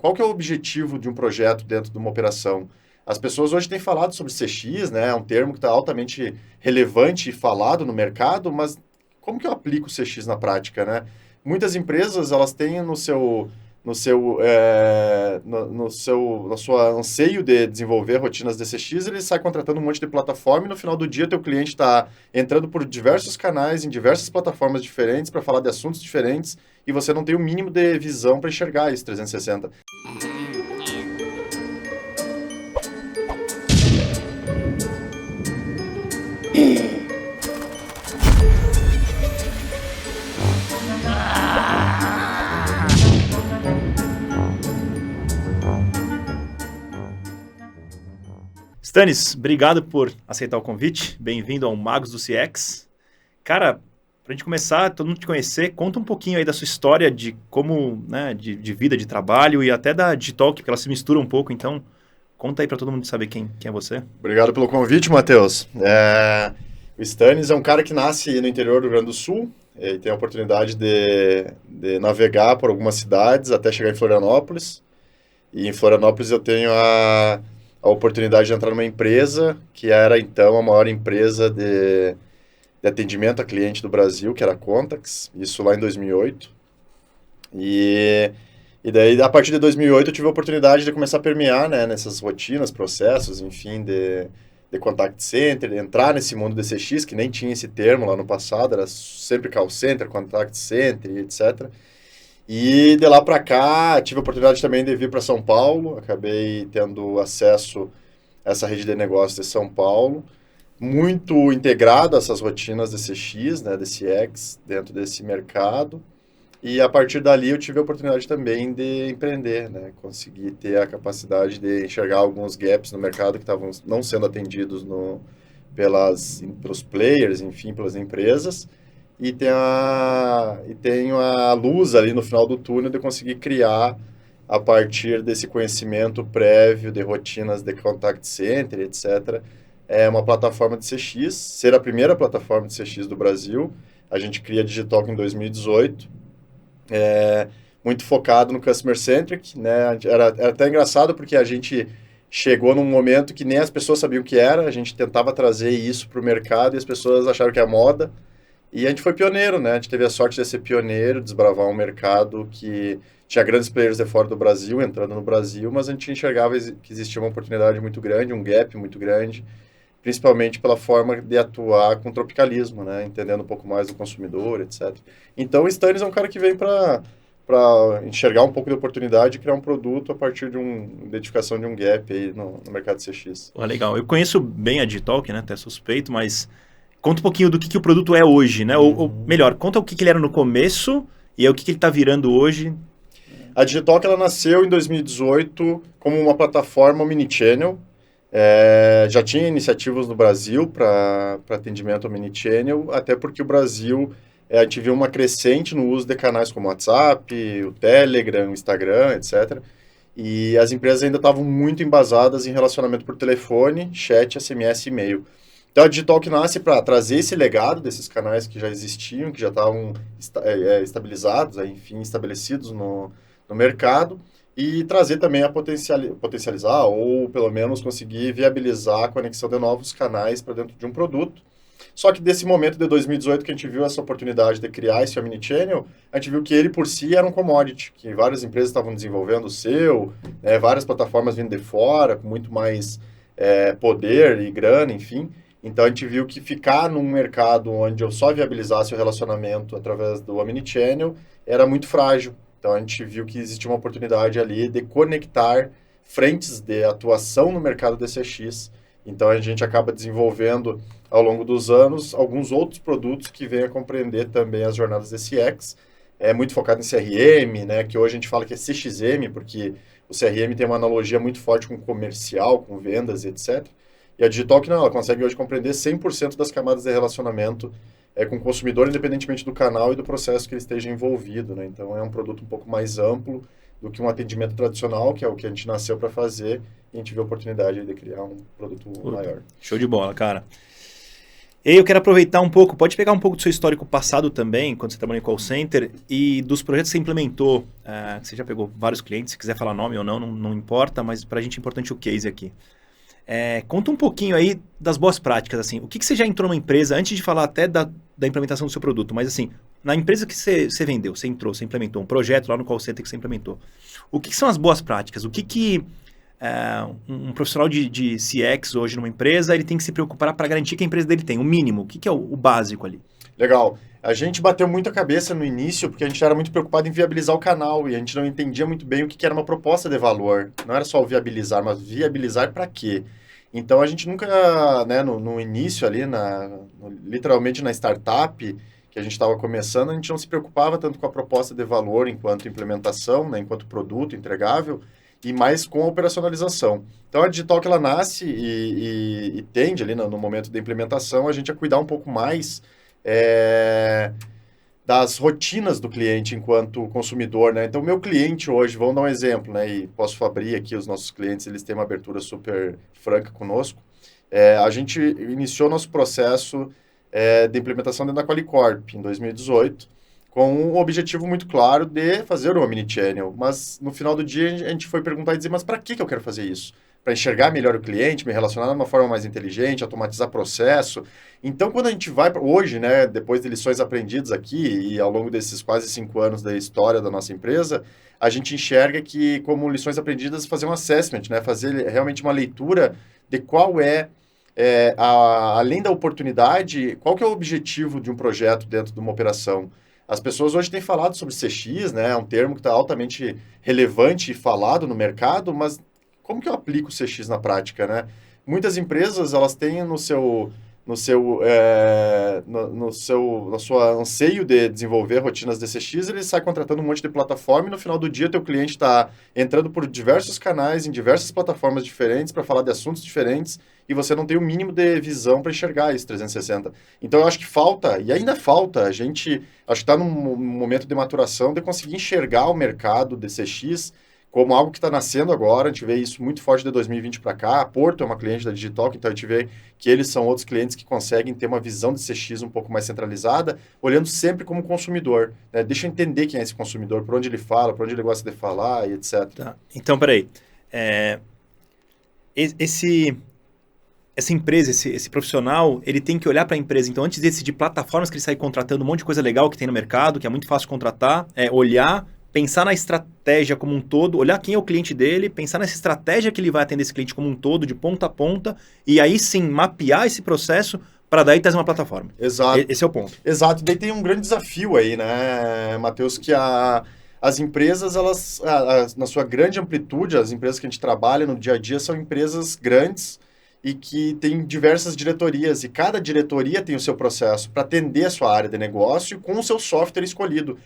qual que é o objetivo de um projeto dentro de uma operação? As pessoas hoje têm falado sobre CX, né? É um termo que está altamente relevante e falado no mercado, mas como que eu aplico o CX na prática, né? Muitas empresas, elas têm no seu anseio de desenvolver rotinas de CX, ele sai contratando um monte de plataforma e no final do dia teu cliente está entrando por diversos canais, em diversas plataformas diferentes para falar de assuntos diferentes e você não tem o mínimo de visão para enxergar isso 360. Stanis, obrigado por aceitar o convite. Bem-vindo ao Magos do CX. Cara, pra gente começar, todo mundo te conhecer, conta um pouquinho aí da sua história de como, né, de vida, de trabalho e até da Digitalk, porque ela se mistura um pouco, então conta aí pra todo mundo saber quem é você. Obrigado pelo convite, Matheus. O Stanis é um cara que nasce no interior do Rio Grande do Sul e tem a oportunidade de navegar por algumas cidades até chegar em Florianópolis. E em Florianópolis eu tenho a oportunidade de entrar numa empresa que era então a maior empresa de atendimento a cliente do Brasil, que era a Contax, isso lá em 2008. E daí, a partir de 2008, eu tive a oportunidade de começar a permear, né, nessas rotinas, processos, enfim, de contact center, entrar nesse mundo de CX, que nem tinha esse termo lá no passado, era sempre call center, contact center, etc. E de lá para cá, tive a oportunidade também de vir para São Paulo, acabei tendo acesso a essa rede de negócios de São Paulo, muito integrado a essas rotinas de CX, né, de CX, dentro desse mercado. E a partir dali eu tive a oportunidade também de empreender, né, conseguir ter a capacidade de enxergar alguns gaps no mercado que estavam não sendo atendidos pelos players, enfim, pelas empresas. E tenho a luz ali no final do túnel de conseguir criar, a partir desse conhecimento prévio de rotinas de contact center, etc., uma plataforma de CX, ser a primeira plataforma de CX do Brasil. A gente cria a Digitalk em 2018, muito focado no Customer Centric, né? Era até engraçado porque a gente chegou num momento que nem as pessoas sabiam o que era, a gente tentava trazer isso para o mercado e as pessoas acharam que é moda. E a gente foi pioneiro, né? A gente teve a sorte de ser pioneiro, desbravar um mercado que tinha grandes players de fora do Brasil, entrando no Brasil, mas a gente enxergava que existia uma oportunidade muito grande, um gap muito grande, principalmente pela forma de atuar com tropicalismo, né? Entendendo um pouco mais do consumidor, etc. Então, o Stanis é um cara que vem para enxergar um pouco de oportunidade e criar um produto a partir de uma identificação de um gap aí no mercado CX. Legal. Eu conheço bem a Digitalk, né? Até suspeito, mas conta um pouquinho do que o produto é hoje, né? Ou melhor, conta o que ele era no começo e o que ele está virando hoje. A Digitalk, ela nasceu em 2018 como uma plataforma omnichannel. Já tinha iniciativas no Brasil para atendimento omnichannel, até porque o Brasil, a gente viu uma crescente no uso de canais como o WhatsApp, o Telegram, o Instagram, etc. E as empresas ainda estavam muito embasadas em relacionamento por telefone, chat, SMS e e-mail. Então, a Digitalk nasce para trazer esse legado desses canais que já existiam, que já estavam estabilizados, enfim, estabelecidos no mercado, e trazer também a potencializar, ou pelo menos conseguir viabilizar a conexão de novos canais para dentro de um produto. Só que desse momento de 2018 que a gente viu essa oportunidade de criar esse omnichannel, a gente viu que ele por si era um commodity, que várias empresas estavam desenvolvendo o seu, várias plataformas vindo de fora, com muito mais poder e grana, enfim. Então, a gente viu que ficar num mercado onde eu só viabilizasse o relacionamento através do omnichannel era muito frágil. Então, a gente viu que existia uma oportunidade ali de conectar frentes de atuação no mercado de CX. Então, a gente acaba desenvolvendo, ao longo dos anos, alguns outros produtos que venham a compreender também as jornadas de CX. É muito focado em CRM, né, que hoje a gente fala que é CXM, porque o CRM tem uma analogia muito forte com comercial, com vendas, etc. E a Digitalk não, ela consegue hoje compreender 100% das camadas de relacionamento com o consumidor, independentemente do canal e do processo que ele esteja envolvido, né? Então, é um produto um pouco mais amplo do que um atendimento tradicional, que é o que a gente nasceu para fazer, e a gente viu a oportunidade de criar um produto maior. Show de bola, cara. E aí eu quero aproveitar um pouco, pode pegar um pouco do seu histórico passado também, quando você trabalhou em call center, e dos projetos que você implementou, que você já pegou vários clientes, se quiser falar nome ou não importa, mas para a gente é importante o case aqui. Conta um pouquinho aí das boas práticas, assim, o que você já entrou numa empresa, antes de falar até da implementação do seu produto, mas assim, na empresa que você vendeu, você entrou, você implementou um projeto lá no call center que você implementou, o que são as boas práticas? O que um profissional de CX hoje numa empresa, ele tem que se preocupar para garantir que a empresa dele tem, o mínimo, o que é o básico ali? Legal. A gente bateu muito a cabeça no início porque a gente era muito preocupado em viabilizar o canal e a gente não entendia muito bem o que era uma proposta de valor. Não era só o viabilizar, mas viabilizar para quê? Então a gente nunca, né, no início ali, literalmente na startup que a gente estava começando, a gente não se preocupava tanto com a proposta de valor enquanto implementação, né, enquanto produto entregável, e mais com a operacionalização. Então, a Digitalk, ela nasce e tende ali no momento da implementação a gente a cuidar um pouco mais das rotinas do cliente enquanto consumidor, né? Então, meu cliente hoje, vamos dar um exemplo, né? E posso abrir aqui os nossos clientes, eles têm uma abertura super franca conosco. A gente iniciou nosso processo de implementação dentro da Qualicorp em 2018, com um objetivo muito claro de fazer o Omnichannel. Mas, no final do dia, a gente foi perguntar e dizer, mas para que eu quero fazer isso? Para enxergar melhor o cliente, me relacionar de uma forma mais inteligente, automatizar processo. Então, quando a gente vai, hoje, né, depois de lições aprendidas aqui, e ao longo desses quase 5 anos da história da nossa empresa, a gente enxerga que, como lições aprendidas, fazer um assessment, né, fazer realmente uma leitura de qual além da oportunidade, qual que é o objetivo de um projeto dentro de uma operação. As pessoas hoje têm falado sobre CX, né? É um termo que está altamente relevante e falado no mercado, mas como que eu aplico o CX na prática, né? Muitas empresas, elas têm no seu anseio de desenvolver rotinas de CX, ele sai contratando um monte de plataforma e no final do dia teu cliente está entrando por diversos canais, em diversas plataformas diferentes para falar de assuntos diferentes e você não tem o mínimo de visão para enxergar isso 360. Então eu acho que falta, e ainda falta, a gente acho que está num momento de maturação de conseguir enxergar o mercado de CX como algo que está nascendo agora. A gente vê isso muito forte de 2020 para cá. A Porto é uma cliente da Digitalk, então a gente vê que eles são outros clientes que conseguem ter uma visão de CX um pouco mais centralizada, olhando sempre como consumidor, né? Deixa eu entender quem é esse consumidor, por onde ele fala, por onde ele gosta de falar e etc. Tá. Então, peraí. Essa empresa, esse profissional, ele tem que olhar para a empresa. Então, antes de decidir plataformas que ele sai contratando, um monte de coisa legal que tem no mercado, que é muito fácil contratar, olhar, pensar na estratégia como um todo, olhar quem é o cliente dele, pensar nessa estratégia que ele vai atender esse cliente como um todo, de ponta a ponta, e aí sim mapear esse processo para daí trazer uma plataforma. Exato. Esse é o ponto. Exato. Daí tem um grande desafio aí, né, Matheus, que as empresas, elas, na sua grande amplitude, as empresas que a gente trabalha no dia a dia são empresas grandes e que tem diversas diretorias, e cada diretoria tem o seu processo para atender a sua área de negócio com o seu software escolhido.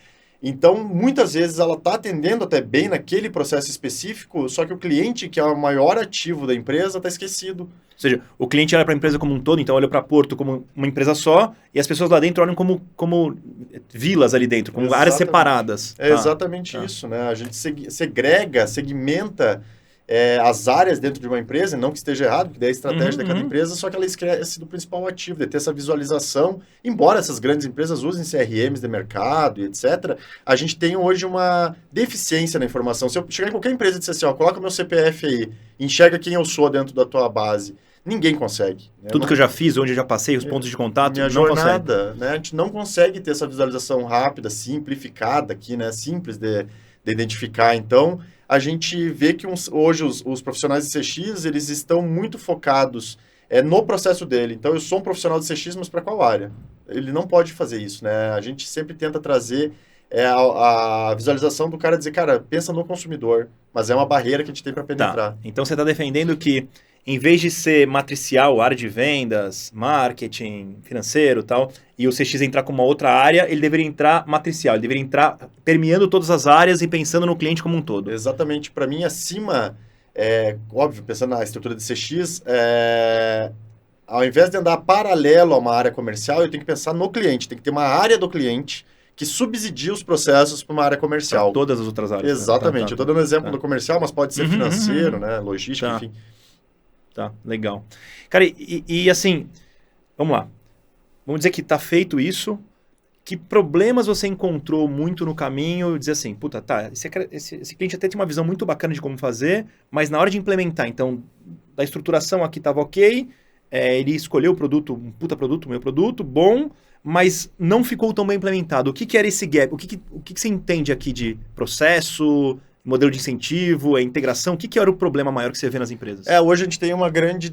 Então, muitas vezes, ela está atendendo até bem naquele processo específico, só que o cliente, que é o maior ativo da empresa, está esquecido. Ou seja, o cliente olha para a empresa como um todo, então olha para Porto como uma empresa só, e as pessoas lá dentro olham como vilas ali dentro, como áreas separadas. É exatamente isso, né? A gente segrega, segmenta as áreas dentro de uma empresa, não que esteja errado, porque daí é a estratégia de cada empresa, só que ela esquece do principal ativo, de ter essa visualização. Embora essas grandes empresas usem CRMs de mercado e etc., a gente tem hoje uma deficiência na informação. Se eu chegar em qualquer empresa e disser assim, coloca meu CPF aí, enxerga quem eu sou dentro da tua base, ninguém consegue. Né? Tudo que eu já fiz, onde eu já passei, os pontos de contato, minha não jornada, consegue. Né? A gente não consegue ter essa visualização rápida, simplificada aqui, né? Simples de identificar. Então, a gente vê que hoje os profissionais de CX, eles estão muito focados no processo dele. Então, eu sou um profissional de CX, mas para qual área? Ele não pode fazer isso, né? A gente sempre tenta trazer a visualização do cara dizer, cara, pensa no consumidor, mas é uma barreira que a gente tem para penetrar. Tá. Então, você está defendendo que, em vez de ser matricial, área de vendas, marketing, financeiro e tal, e o CX entrar com uma outra área, ele deveria entrar matricial, ele deveria entrar permeando todas as áreas e pensando no cliente como um todo. Exatamente. Para mim, acima, óbvio, pensando na estrutura de CX, ao invés de andar paralelo a uma área comercial, eu tenho que pensar no cliente, tem que ter uma área do cliente que subsidia os processos para uma área comercial. Pra todas as outras áreas. Exatamente. Eu estou dando um exemplo do comercial, mas pode ser financeiro, né, logística, enfim. Tá, legal. Cara, e assim, vamos lá. vamos dizer que está feito isso, que problemas você encontrou muito no caminho, dizer assim, puta, tá, esse cliente até tem uma visão muito bacana de como fazer, mas na hora de implementar, então, da estruturação aqui estava ok, ele escolheu o produto, um puta produto, meu produto, bom, mas não ficou tão bem implementado. O que era esse gap? O que você entende aqui de processo, modelo de incentivo, integração? O que era o problema maior que você vê nas empresas? Hoje a gente tem um grande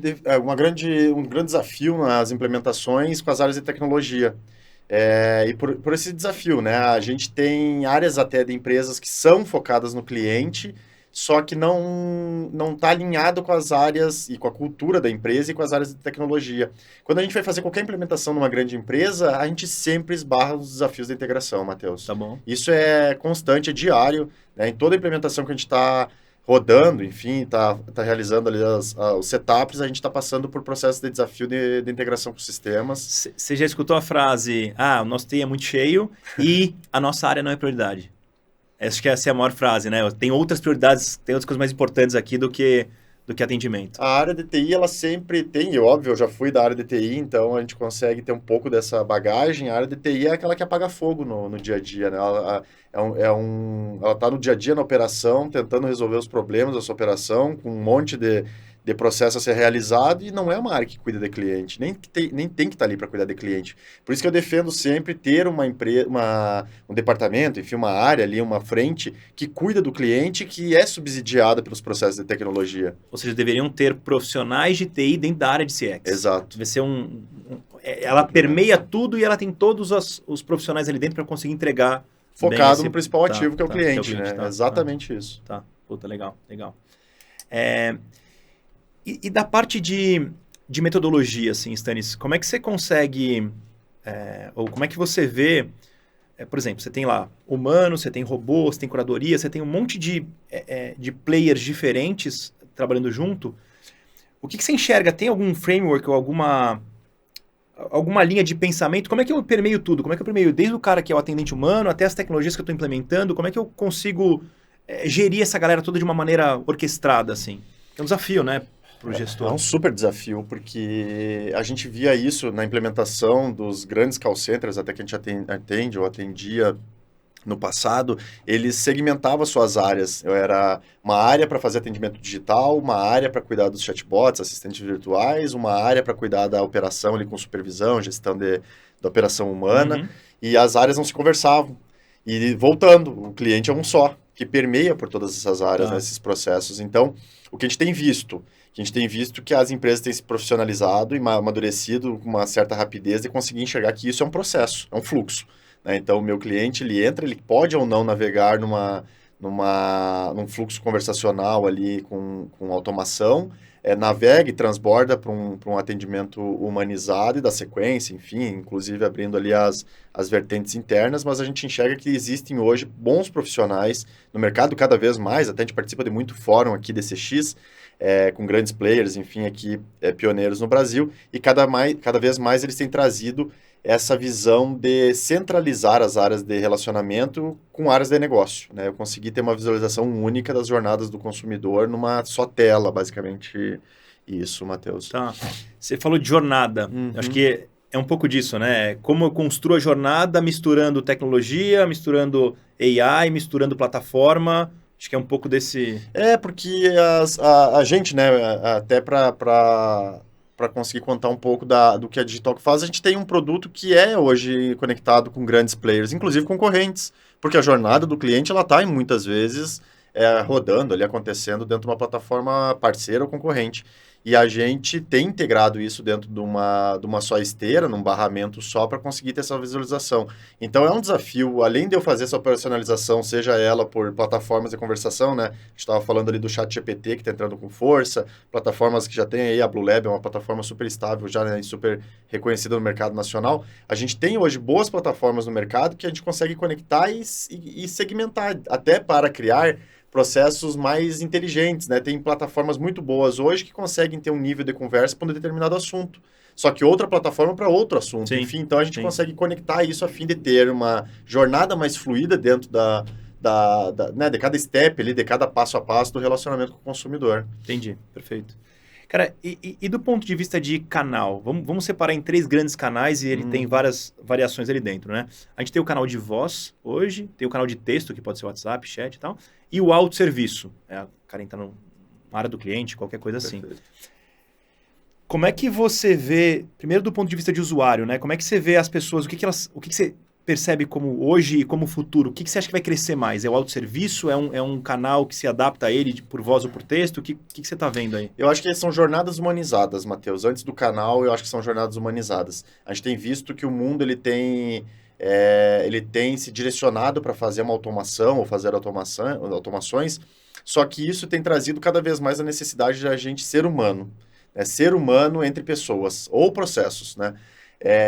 desafio nas implementações com as áreas de tecnologia. E por esse desafio, né? A gente tem áreas até de empresas que são focadas no cliente, só que não está alinhado com as áreas e com a cultura da empresa e com as áreas de tecnologia. Quando a gente vai fazer qualquer implementação numa grande empresa, a gente sempre esbarra os desafios da integração, Matheus. Tá bom. Isso é constante, é diário, né? Em toda implementação que a gente está rodando, enfim, está realizando ali os setups, a gente está passando por processos de desafio de integração com sistemas. Você já escutou a frase, o nosso TI é muito cheio e a nossa área não é prioridade? Acho que essa é a maior frase, né? Tem outras prioridades, tem outras coisas mais importantes aqui do que atendimento. A área de TI, ela sempre tem, e óbvio, eu já fui da área de TI, então a gente consegue ter um pouco dessa bagagem. A área de TI é aquela que apaga fogo no dia a dia, né? Ela está no dia a dia na operação, tentando resolver os problemas dessa operação, com um monte de processo a ser realizado, e não é uma área que cuida de cliente, nem tem que estar ali para cuidar de cliente. Por isso que eu defendo sempre ter um departamento, enfim, uma área ali, uma frente, que cuida do cliente, que é subsidiada pelos processos de tecnologia. Ou seja, deveriam ter profissionais de TI dentro da área de CX. Exato. Deve ser ela permeia tudo e ela tem todos os profissionais ali dentro para conseguir entregar. Focado no principal ativo, que é o cliente, né? Exatamente isso. Tá, puta, legal. E da parte de metodologia, assim, Stanis, como é que você consegue, ou como é que você vê, por exemplo, você tem lá humano, você tem robô, você tem curadoria, você tem um monte de players diferentes trabalhando junto. O que você enxerga? Tem algum framework ou alguma linha de pensamento? Como é que eu permeio tudo? Como é que eu permeio desde o cara que é o atendente humano até as tecnologias que eu estou implementando? Como é que eu consigo gerir essa galera toda de uma maneira orquestrada, assim? É um desafio, né? Pro gestor. É um super desafio, porque a gente via isso na implementação dos grandes call centers, até que a gente atende ou atendia no passado, eles segmentavam suas áreas. Eu era uma área para fazer atendimento digital, uma área para cuidar dos chatbots, assistentes virtuais, uma área para cuidar da operação ali com supervisão, gestão da operação humana, e as áreas não se conversavam. E voltando, o cliente é um só, que permeia por todas essas áreas, nesses processos. Então, o que a gente tem visto? A gente tem visto que as empresas têm se profissionalizado e amadurecido com uma certa rapidez de conseguir enxergar que isso é um processo, é um fluxo, né? Então, o meu cliente, ele pode ou não navegar num fluxo conversacional ali com automação, navega e transborda para um atendimento humanizado e da sequência, enfim, inclusive abrindo ali as vertentes internas, mas a gente enxerga que existem hoje bons profissionais no mercado cada vez mais, até a gente participa de muito fórum aqui de CX, com grandes players, enfim, aqui pioneiros no Brasil, e cada vez mais eles têm trazido essa visão de centralizar as áreas de relacionamento com áreas de negócio, né? Eu consegui ter uma visualização única das jornadas do consumidor numa só tela, basicamente isso, Matheus. Tá. Você falou de jornada. Acho que é um pouco disso, né? Como eu construo a jornada misturando tecnologia, misturando AI, misturando plataforma. Acho que é um pouco desse... Porque a gente, né, até para conseguir contar um pouco do que a Digital faz, a gente tem um produto que é hoje conectado com grandes players, inclusive concorrentes, porque a jornada do cliente, ela está muitas vezes rodando ali, acontecendo dentro de uma plataforma parceira ou concorrente. E a gente tem integrado isso dentro de uma só esteira, num barramento só, para conseguir ter essa visualização. Então, é um desafio, além de eu fazer essa operacionalização, seja ela por plataformas de conversação, né? A gente estava falando ali do ChatGPT, que está entrando com força, plataformas que já tem aí, a Blue Lab é uma plataforma super estável, já, né, super reconhecida no mercado nacional. A gente tem hoje boas plataformas no mercado que a gente consegue conectar e segmentar, até para criar processos mais inteligentes, né? Tem plataformas muito boas hoje que conseguem ter um nível de conversa para um determinado assunto. Só que outra plataforma para outro assunto. Sim, enfim, então a gente consegue conectar isso a fim de ter uma jornada mais fluida dentro né, de cada step ali, de cada passo a passo do relacionamento com o consumidor. Entendi, perfeito. Cara, e do ponto de vista de canal? Vamos separar em 3 grandes canais e ele tem várias variações ali dentro, né? A gente tem o canal de voz hoje, tem o canal de texto, que pode ser WhatsApp, chat e tal, e o autosserviço. O cara entra na área do cliente, qualquer coisa assim. Perfeito. Como é que você vê, primeiro do ponto de vista de usuário, né? Como é que você vê as pessoas, o que você percebe como hoje e como futuro? O que você acha que vai crescer mais? É o autosserviço? É um canal que se adapta a ele por voz ou por texto? O que você está vendo aí? Eu acho que são jornadas humanizadas, Matheus. Antes do canal, eu acho que são jornadas humanizadas. A gente tem visto que o mundo ele tem se direcionado para fazer uma automação ou fazer automações, só que isso tem trazido cada vez mais a necessidade de a gente ser humano. Ser humano entre pessoas ou processos, né?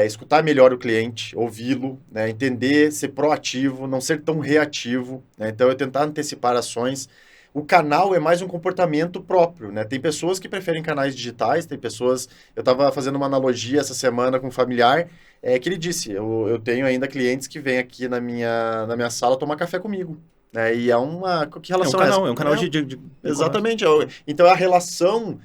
Escutar melhor o cliente, ouvi-lo, né? Entender, ser proativo, não ser tão reativo, né? Então, eu tentar antecipar ações. O canal é mais um comportamento próprio, né? Tem pessoas que preferem canais digitais, tem pessoas... Eu estava fazendo uma analogia essa semana com um familiar, que ele disse, eu tenho ainda clientes que vêm aqui na minha sala tomar café comigo, né? E que relação é essa? É um canal de Exatamente. Então, a relação...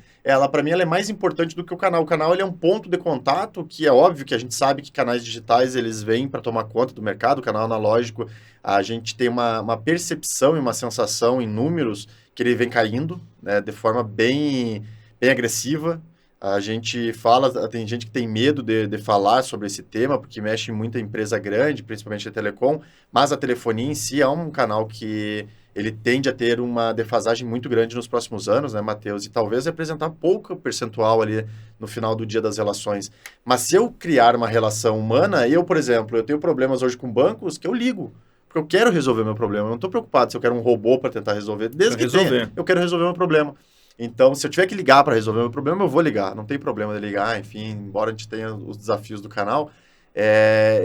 para mim, ela é mais importante do que o canal. O canal, ele é um ponto de contato que é óbvio que a gente sabe que canais digitais, eles vêm para tomar conta do mercado. O canal analógico, a gente tem uma percepção e uma sensação em números que ele vem caindo, né, de forma bem agressiva. A gente fala, tem gente que tem medo de falar sobre esse tema, porque mexe em muita empresa grande, principalmente a telecom, mas a telefonia em si é um canal que ele tende a ter uma defasagem muito grande nos próximos anos, né, Matheus? E talvez representar pouco percentual ali no final do dia das relações. Mas se eu criar uma relação humana, por exemplo, eu tenho problemas hoje com bancos que eu ligo, porque eu quero resolver meu problema. Eu não estou preocupado se eu quero um robô para tentar resolver, desde que tenha, eu quero resolver meu problema. Então, se eu tiver que ligar para resolver o meu problema, eu vou ligar. Não tem problema de ligar, enfim, embora a gente tenha os desafios do canal.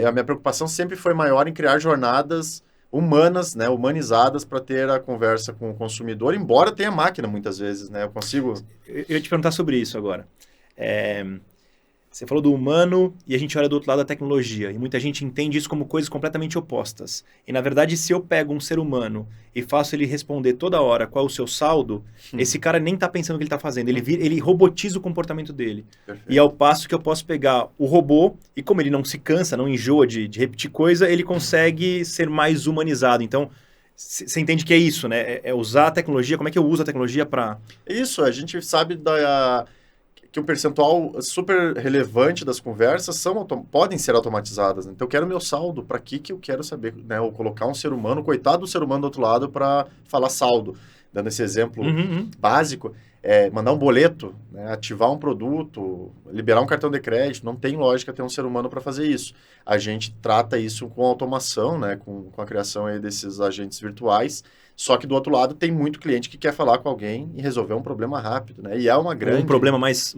A minha preocupação sempre foi maior em criar jornadas humanas, né, humanizadas para ter a conversa com o consumidor, embora tenha máquina muitas vezes, né? Eu ia te perguntar sobre isso agora. Você falou do humano e a gente olha do outro lado da tecnologia. E muita gente entende isso como coisas completamente opostas. E, na verdade, se eu pego um ser humano e faço ele responder toda hora qual é o seu saldo, esse cara nem está pensando o que ele está fazendo. Ele robotiza o comportamento dele. Perfeito. E ao passo que eu posso pegar o robô e, como ele não se cansa, não enjoa de repetir coisa, ele consegue ser mais humanizado. Então, você entende que é isso, né? É usar a tecnologia. Como é que eu uso a tecnologia para... Isso, a gente sabe que um percentual super relevante das conversas podem ser automatizadas. Então, eu quero meu saldo. Para que eu quero saber? Né? Ou colocar um ser humano, coitado do ser humano do outro lado, para falar saldo. Dando esse exemplo básico, mandar um boleto, né? Ativar um produto, liberar um cartão de crédito. Não tem lógica ter um ser humano para fazer isso. A gente trata isso com automação, né? com a criação aí desses agentes virtuais. Só que do outro lado tem muito cliente que quer falar com alguém e resolver um problema rápido, né? E é uma grande... Um problema mais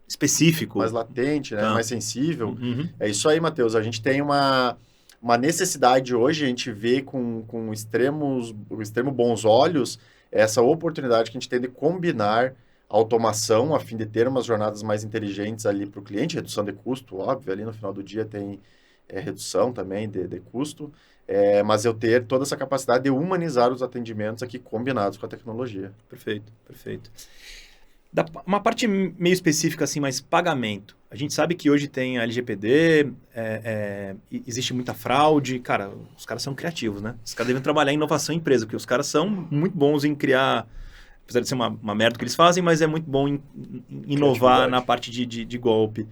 específico. Mais latente, né? Mais sensível. É isso aí, Matheus. A gente tem uma necessidade hoje, a gente vê com extremo bons olhos essa oportunidade que a gente tem de combinar a automação a fim de ter umas jornadas mais inteligentes ali para o cliente, redução de custo, óbvio, ali no final do dia tem redução também de custo, mas eu ter toda essa capacidade de humanizar os atendimentos aqui combinados com a tecnologia. Perfeito, perfeito. Uma parte meio específica, assim, mas pagamento. A gente sabe que hoje tem a LGPD, existe muita fraude. Cara, os caras são criativos, né? Os caras devem trabalhar em inovação em empresa, porque os caras são muito bons em criar, apesar de ser uma merda que eles fazem, mas é muito bom em inovar na parte de golpe.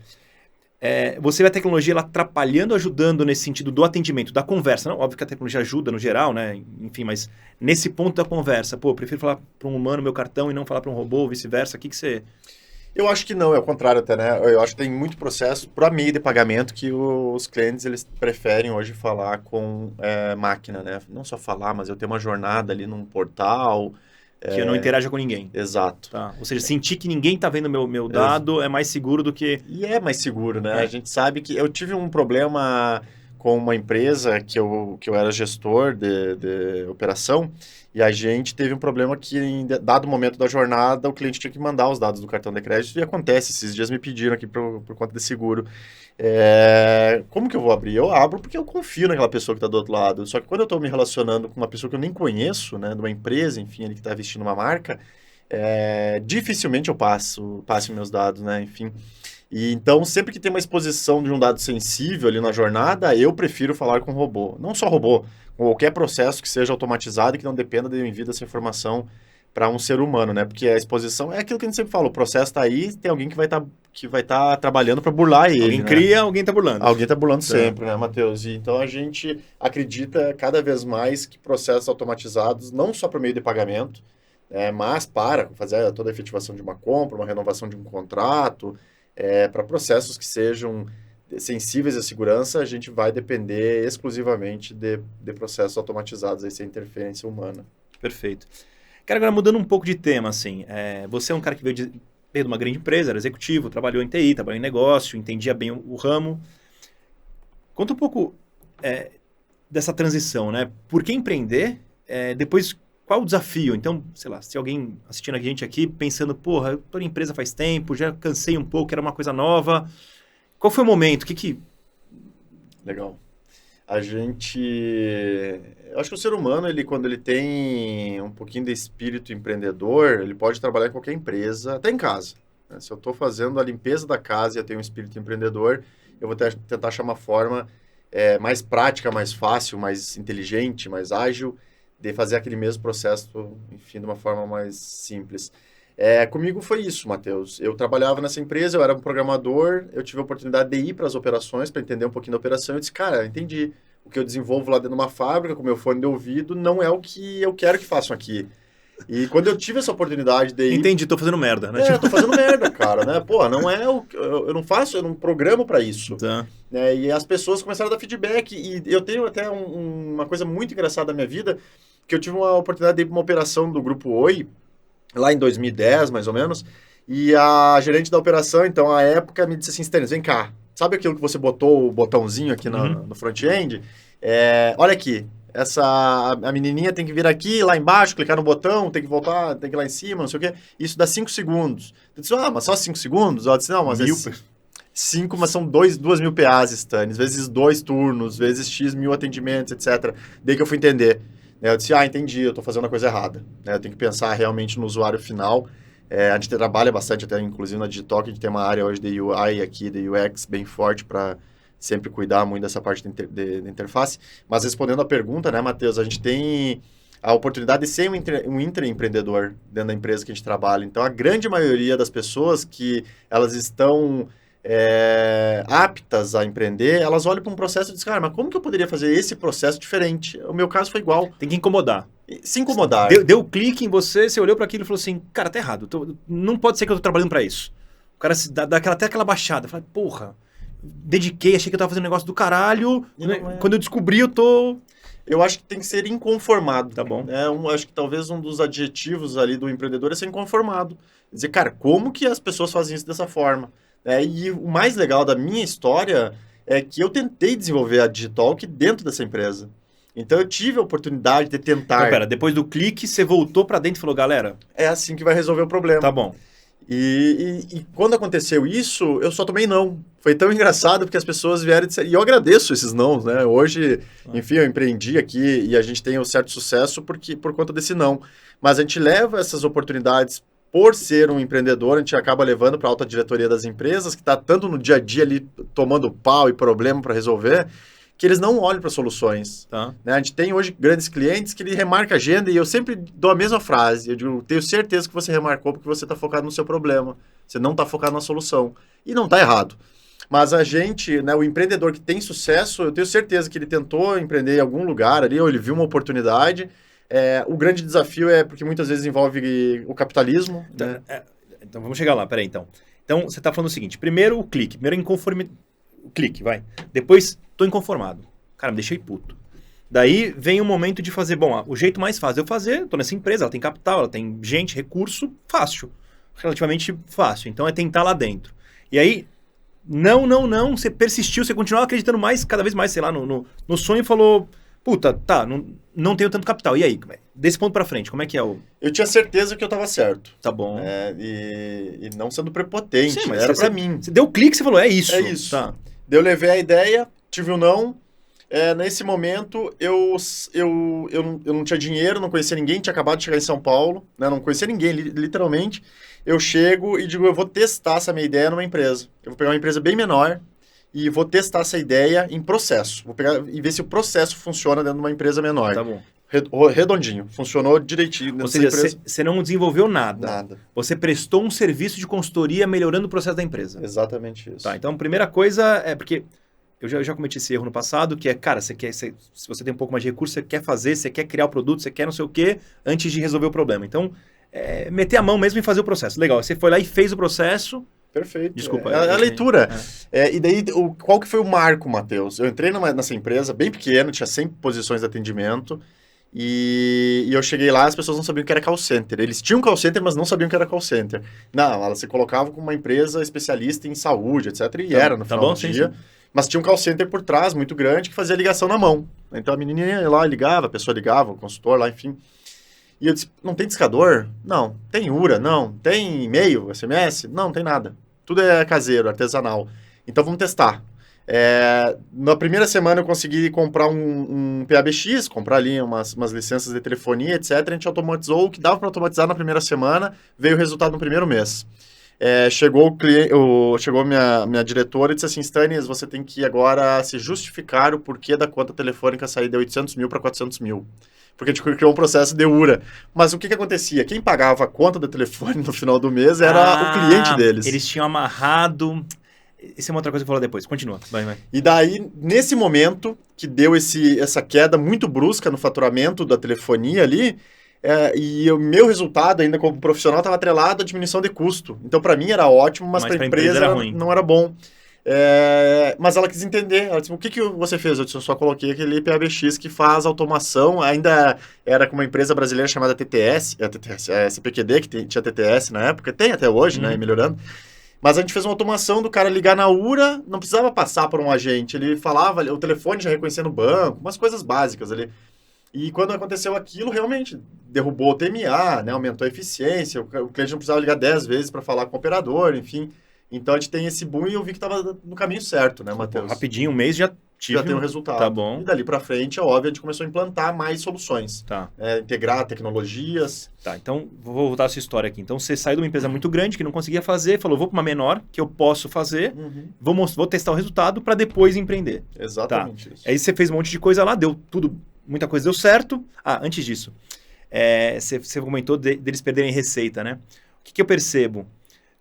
Você vê a tecnologia ela atrapalhando, ajudando nesse sentido do atendimento, da conversa. Não, óbvio que a tecnologia ajuda no geral, né? Enfim, mas nesse ponto da conversa, eu prefiro falar para um humano meu cartão e não falar para um robô, ou vice-versa. O que você... Eu acho que não, é o contrário até, né? Eu acho que tem muito processo para meio de pagamento que os clientes eles preferem hoje falar com máquina, né? Não só falar, mas eu tenho uma jornada ali num portal... Que eu não interaja com ninguém. Exato. Tá. Ou seja, sentir que ninguém está vendo meu dado é mais seguro do que... E é mais seguro, né? A gente sabe que... Eu tive um problema com uma empresa que eu era gestor de operação e a gente teve um problema que em dado momento da jornada o cliente tinha que mandar os dados do cartão de crédito e acontece. Esses dias me pediram aqui por conta de seguro. Como que eu vou abrir? Eu abro porque eu confio naquela pessoa que está do outro lado. Só que quando eu estou me relacionando com uma pessoa que eu nem conheço, né, de uma empresa, enfim, ele que está vestindo uma marca, dificilmente eu passe meus dados, né? Enfim. E então, sempre que tem uma exposição de um dado sensível ali na jornada, eu prefiro falar com robô. Não só robô, qualquer processo que seja automatizado e que não dependa de eu enviar essa informação para um ser humano, né? Porque a exposição é aquilo que a gente sempre fala, o processo está aí, tem alguém que vai tá trabalhando para burlar ele, Alguém né? cria, alguém está burlando. Alguém está burlando sempre, né, Matheus? E então a gente acredita cada vez mais que processos automatizados, não só por meio de pagamento, mas para fazer toda a efetivação de uma compra, uma renovação de um contrato, para processos que sejam sensíveis à segurança, a gente vai depender exclusivamente de processos automatizados aí, sem interferência humana. Perfeito. Cara, agora mudando um pouco de tema, assim, você é um cara que veio de uma grande empresa, era executivo, trabalhou em TI, trabalhou em negócio, entendia bem o ramo. Conta um pouco dessa transição, né? Por que empreender? Depois, qual o desafio? Então, sei lá, se alguém assistindo a gente aqui pensando, porra, eu tô na empresa faz tempo, já cansei um pouco, era uma coisa nova. Qual foi o momento? Legal. Eu acho que o ser humano, quando ele tem um pouquinho de espírito empreendedor, ele pode trabalhar em qualquer empresa, até em casa, né? Se eu estou fazendo a limpeza da casa e eu tenho um espírito empreendedor, eu vou tentar achar uma forma mais prática, mais fácil, mais inteligente, mais ágil, de fazer aquele mesmo processo, enfim, de uma forma mais simples. Comigo foi isso, Matheus. Eu trabalhava nessa empresa, eu era um programador, eu tive a oportunidade de ir para as operações, para entender um pouquinho da operação. Eu disse, cara, entendi. O que eu desenvolvo lá dentro de uma fábrica, com meu fone de ouvido, não é o que eu quero que façam aqui. E quando eu tive essa oportunidade de ir... Entendi, tô fazendo merda, né? Tô fazendo merda, cara, né? Pô, não é o... Eu não programo para isso. Tá. E as pessoas começaram a dar feedback. E eu tenho até uma coisa muito engraçada na minha vida, que eu tive uma oportunidade de ir para uma operação do Grupo Oi, lá em 2010, mais ou menos, e a gerente da operação, então, à época, me disse assim, Stênis, vem cá, sabe aquilo que você botou o botãozinho aqui no front-end? Olha aqui, a menininha tem que vir aqui, lá embaixo, clicar no botão, tem que voltar, tem que ir lá em cima, não sei o quê, isso dá 5 segundos. Eu disse, mas só 5 segundos? Ela disse, não, mas 5, mas são 2.000 PAs, Stênis, vezes 2 turnos, vezes X mil atendimentos, etc. Daí que eu fui entender. Eu disse, entendi, eu estou fazendo a coisa errada. Eu tenho que pensar realmente no usuário final. A gente trabalha bastante, até inclusive na Digitalk, a gente tem uma área hoje de UI aqui, de UX, bem forte para sempre cuidar muito dessa parte de interface. Mas respondendo a pergunta, né, Matheus, a gente tem a oportunidade de ser um intraempreendedor dentro da empresa que a gente trabalha. Então, a grande maioria das pessoas que elas estão... aptas a empreender, elas olham para um processo e dizem, cara, mas como que eu poderia fazer esse processo diferente? O meu caso foi igual. Tem que incomodar. Se incomodar. Deu clique em você olhou para aquilo e falou assim, cara, tá errado, não pode ser que eu tô trabalhando para isso. O cara dá até aquela baixada, fala, porra, dediquei, achei que eu tava fazendo um negócio do caralho, quando eu descobri Eu acho que tem que ser inconformado. Tá bom. Acho que talvez um dos adjetivos ali do empreendedor é ser inconformado. Dizer, cara, como que as pessoas fazem isso dessa forma? E o mais legal da minha história é que eu tentei desenvolver a Digitalk dentro dessa empresa. Então, eu tive a oportunidade de tentar... Então, pera, depois do clique, você voltou pra dentro e falou, galera... É assim que vai resolver o problema. Tá bom. E quando aconteceu isso, eu só tomei não. Foi tão engraçado porque as pessoas vieram e disseram... E eu agradeço esses nãos, né? Hoje, enfim, eu empreendi aqui e a gente tem um certo sucesso por conta desse não. Mas a gente leva essas oportunidades... Por ser um empreendedor, a gente acaba levando para a alta diretoria das empresas, que está tanto no dia a dia ali tomando pau e problema para resolver, que eles não olham para soluções. Tá. Né? A gente tem hoje grandes clientes que ele remarca a agenda e eu sempre dou a mesma frase. Eu digo, tenho certeza que você remarcou porque você está focado no seu problema. Você não está focado na solução. E não está errado. Mas a gente, né, o empreendedor que tem sucesso, eu tenho certeza que ele tentou empreender em algum lugar ali, ou ele viu uma oportunidade. O grande desafio é porque muitas vezes envolve o capitalismo. Então, né? Então vamos chegar lá, peraí então. Então você está falando o seguinte, primeiro o clique, primeiro o clique, vai. Depois, tô inconformado. Cara, me deixei puto. Daí vem o momento de fazer, bom, o jeito mais fácil de eu fazer, tô nessa empresa, ela tem capital, ela tem gente, recurso, fácil. Relativamente fácil. Então é tentar lá dentro. E aí, não, você persistiu, você continuava acreditando mais, cada vez mais, sei lá, no sonho e falou... Puta, tá, não tenho tanto capital. E aí? Desse ponto pra frente, como é que é o... Eu tinha certeza que eu tava certo. Tá bom. E não sendo prepotente, sim, mas era pra mim. Você deu clique e você falou, é isso. É isso. Tá. Daí eu levei a ideia, tive um não, Nesse momento, eu não tinha dinheiro, não conhecia ninguém, tinha acabado de chegar em São Paulo, né? Não conhecia ninguém, literalmente. Eu chego e digo, eu vou testar essa minha ideia numa empresa. Eu vou pegar uma empresa bem menor e vou testar essa ideia em processo. Vou pegar e ver se o processo funciona dentro de uma empresa menor. Tá bom. Redondinho, funcionou direitinho. Ou seja, você não desenvolveu nada. Nada. Você prestou um serviço de consultoria melhorando o processo da empresa. Exatamente isso. Tá, então a primeira coisa é porque eu já cometi esse erro no passado, que é, cara, se você tem um pouco mais de recurso, você quer fazer, você quer criar o produto, você quer não sei o quê, antes de resolver o problema. Então, meter a mão mesmo e fazer o processo. Legal, você foi lá e fez o processo. Perfeito. Desculpa. É a leitura. E daí, qual que foi o marco, Matheus? Eu entrei nessa empresa bem pequena, tinha 100 posições de atendimento, e eu cheguei lá, as pessoas não sabiam o que era call center. Eles tinham call center, mas não sabiam o que era call center. Não, ela se colocava como uma empresa especialista em saúde, etc. E era no final do dia. Sim. Mas tinha um call center por trás, muito grande, que fazia ligação na mão. Então a menininha ia lá, ligava, a pessoa ligava, o consultor lá, enfim. E eu disse, não tem discador? Não. Tem URA? Não. Tem e-mail, SMS? Não, não tem nada. Tudo é caseiro, artesanal. Então vamos testar. Na primeira semana eu consegui comprar um PABX, comprar ali umas licenças de telefonia, etc. A gente automatizou o que dava para automatizar na primeira semana, veio o resultado no primeiro mês. Chegou minha diretora e disse assim, Stanis, você tem que agora se justificar o porquê da conta telefônica sair de 800 mil para 400 mil. Porque a gente criou um processo de URA. Mas o que acontecia? Quem pagava a conta do telefone no final do mês era o cliente deles. Eles tinham amarrado... Isso é uma outra coisa que eu vou falar depois. Continua. Vai. E daí, nesse momento, que deu essa queda muito brusca no faturamento da telefonia ali, e o meu resultado, ainda como profissional, estava atrelado à diminuição de custo. Então, para mim era ótimo, mas para a empresa era ruim. Não era bom. Mas ela quis entender. Ela disse, o que você fez? Eu só coloquei aquele PABX que faz automação. Ainda era com uma empresa brasileira chamada TTS, CPQD, que tinha TTS na época. Tem até hoje, né? Melhorando. Mas a gente fez uma automação do cara ligar na URA, não precisava passar por um agente. Ele falava, o telefone já reconhecia no banco, umas coisas básicas ali. E quando aconteceu aquilo, realmente derrubou o TMA, né? Aumentou a eficiência, o cliente não precisava ligar 10 vezes para falar com o operador, enfim. Então a gente tem esse boom e eu vi que estava no caminho certo, né, Matheus? Rapidinho, um mês já tem um resultado. Tá bom. E dali para frente, é óbvio, a gente começou a implantar mais soluções. Tá. Integrar tecnologias. Tá, então vou voltar a sua história aqui. Então você saiu de uma empresa muito grande que não conseguia fazer, falou, vou para uma menor que eu posso fazer, vou testar o resultado para depois empreender. Exatamente isso. Aí você fez um monte de coisa lá, deu tudo, muita coisa deu certo. Antes disso, você comentou deles perderem receita, né? O que eu percebo?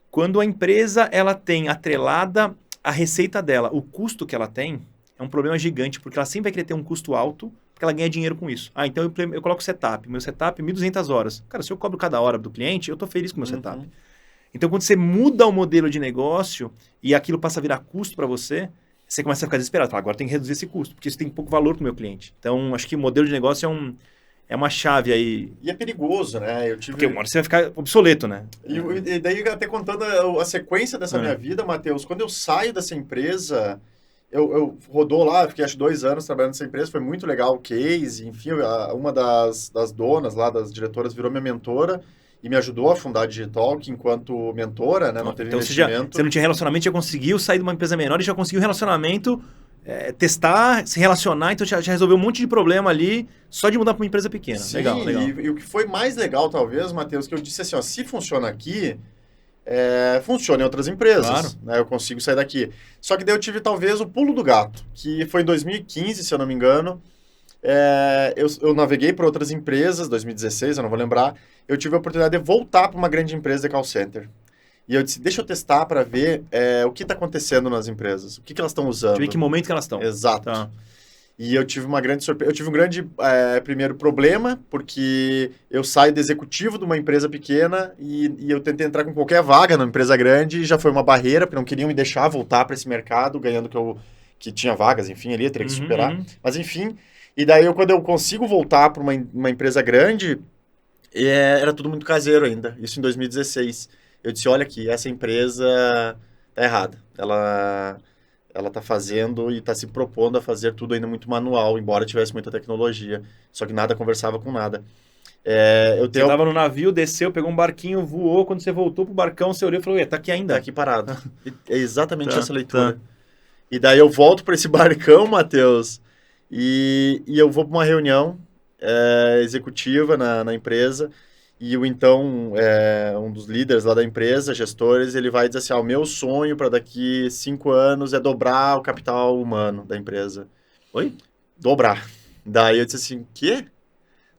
Quando a empresa ela tem atrelada a receita dela, o custo que ela tem é um problema gigante, porque ela sempre vai querer ter um custo alto, porque ela ganha dinheiro com isso. Então eu coloco setup, meu setup 1.200 horas. Cara, se eu cobro cada hora do cliente, eu estou feliz com o meu setup. Então quando você muda o modelo de negócio e aquilo passa a virar custo para você, você começa a ficar desesperado. Fala, agora tem que reduzir esse custo, porque isso tem pouco valor para o meu cliente. Então acho que o modelo de negócio é uma chave aí. E é perigoso, né? Porque uma hora você vai ficar obsoleto, né? E daí, até contando a sequência dessa minha vida, Matheus, quando eu saio dessa empresa, eu rodou lá, fiquei acho 2 anos trabalhando nessa empresa, foi muito legal o case, enfim, uma das donas lá, das diretoras, virou minha mentora e me ajudou a fundar a Digitalk enquanto mentora, né? Não teve investimento. Você não tinha relacionamento, já conseguiu sair de uma empresa menor e já conseguiu relacionamento... testar, se relacionar, então já resolveu um monte de problema ali só de mudar para uma empresa pequena. Sim, legal. E o que foi mais legal, talvez, Matheus, que eu disse assim, ó, se funciona aqui, funciona em outras empresas. Claro. Né, eu consigo sair daqui. Só que daí eu tive, talvez, o pulo do gato, que foi em 2015, se eu não me engano. Eu naveguei para outras empresas, 2016, eu não vou lembrar. Eu tive a oportunidade de voltar para uma grande empresa de call center. E eu disse, deixa eu testar para ver o que está acontecendo nas empresas. O que elas estão usando. Em que momento que elas estão. Exato. Tá. E eu tive uma grande surpresa. Eu tive um grande, primeiro, problema, porque eu saio de executivo de uma empresa pequena e eu tentei entrar com qualquer vaga numa empresa grande e já foi uma barreira, porque não queriam me deixar voltar para esse mercado, ganhando que tinha vagas, enfim, ali, eu teria que superar. Mas, enfim, e daí quando eu consigo voltar para uma empresa grande, era tudo muito caseiro ainda. Isso em 2016. Eu disse, olha aqui, essa empresa tá errada. Ela tá fazendo e tá se propondo a fazer tudo ainda muito manual, embora tivesse muita tecnologia. Só que nada conversava com nada. Você tava no navio, desceu, pegou um barquinho, voou. Quando você voltou pro barcão, você olhou e falou, tá aqui ainda. Tá aqui parado. É exatamente essa leitura. E daí eu volto para esse barcão, Matheus, E eu vou para uma reunião executiva na empresa, e um dos líderes lá da empresa, gestores, ele vai dizer assim, o meu sonho para daqui 5 anos é dobrar o capital humano da empresa. Oi? Dobrar. Daí eu disse assim, quê?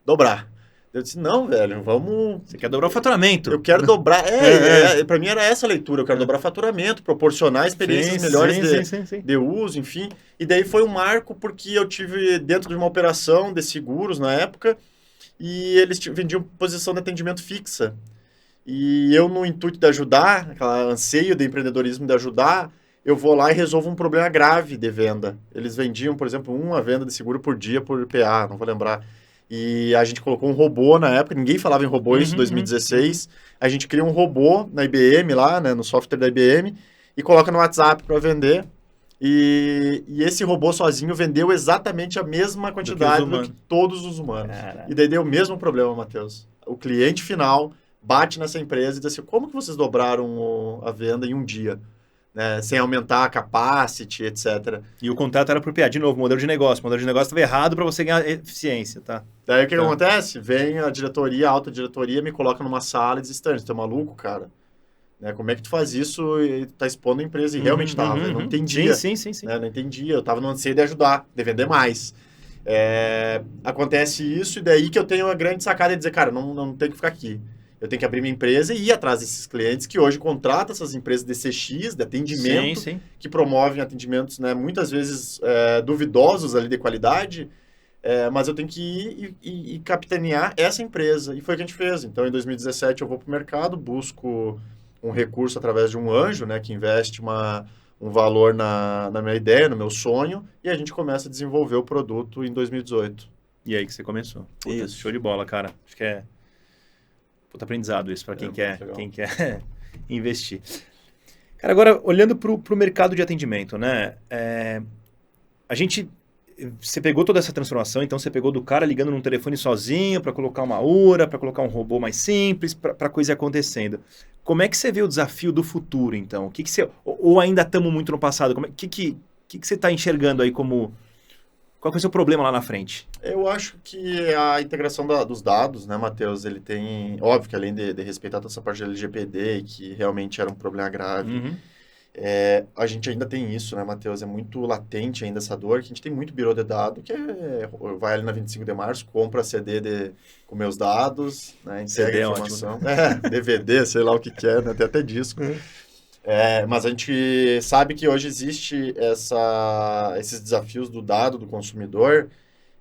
Dobrar. Eu disse, não, velho, vamos... Você quer dobrar o faturamento. Eu quero dobrar... Para mim era essa a leitura, eu quero dobrar faturamento, proporcionar experiências melhores de uso, enfim. E daí foi um marco porque eu tive dentro de uma operação de seguros na época, e eles vendiam posição de atendimento fixa. E eu, no intuito de ajudar, aquela anseio de empreendedorismo de ajudar, eu vou lá e resolvo um problema grave de venda. Eles vendiam, por exemplo, uma venda de seguro por dia por PA, não vou lembrar. E a gente colocou um robô na época, ninguém falava em robô, isso em 2016. A gente cria um robô na IBM lá, né, no software da IBM, e coloca no WhatsApp para vender. E esse robô sozinho vendeu exatamente a mesma quantidade do que todos os humanos. Caraca. E daí deu o mesmo problema, Matheus. O cliente final bate nessa empresa e diz assim, como que vocês dobraram a venda em um dia? Né, sem aumentar a capacity, etc. E o contrato era por PA, de novo, modelo de negócio. O modelo de negócio estava errado para você ganhar eficiência, tá? Daí o que acontece? Vem a diretoria, a alta diretoria, me coloca numa sala e diz, Stanley, você tá maluco, cara? Né, como é que tu faz isso e tá expondo a empresa? E realmente estava, eu não entendia. Sim. Né, não entendia, eu estava no anseio de ajudar, de vender mais. Acontece isso e daí que eu tenho a grande sacada de dizer, cara, não tem que ficar aqui. Eu tenho que abrir minha empresa e ir atrás desses clientes que hoje contratam essas empresas de CX, de atendimento, que promovem atendimentos, né, muitas vezes duvidosos ali de qualidade, mas eu tenho que ir e capitanear essa empresa. E foi o que a gente fez. Então, em 2017, eu vou para o mercado, busco um recurso através de um anjo, né, que investe um valor na minha ideia, no meu sonho, e a gente começa a desenvolver o produto em 2018. E aí que você começou. Puta, show de bola, cara. Acho que é puta aprendizado isso para quem quer investir. Cara, agora, olhando para o mercado de atendimento, né? Você pegou toda essa transformação, então você pegou do cara ligando num telefone sozinho para colocar uma URA, para colocar um robô mais simples, para coisa acontecendo. Como é que você vê o desafio do futuro, então? Ou ainda estamos muito no passado? O que você está enxergando aí como... Qual que é o seu problema lá na frente? Eu acho que a integração dos dados, né, Matheus, ele tem... Óbvio que além de respeitar toda essa parte da LGPD, que realmente era um problema grave, a gente ainda tem isso, né, Matheus? É muito latente ainda essa dor, que a gente tem muito birô de dado, que vai ali na 25 de março, compra CD com meus dados, né, integra a informação. DVD, sei lá o que é, né, tem até disco. Mas a gente sabe que hoje existe esses desafios do dado do consumidor,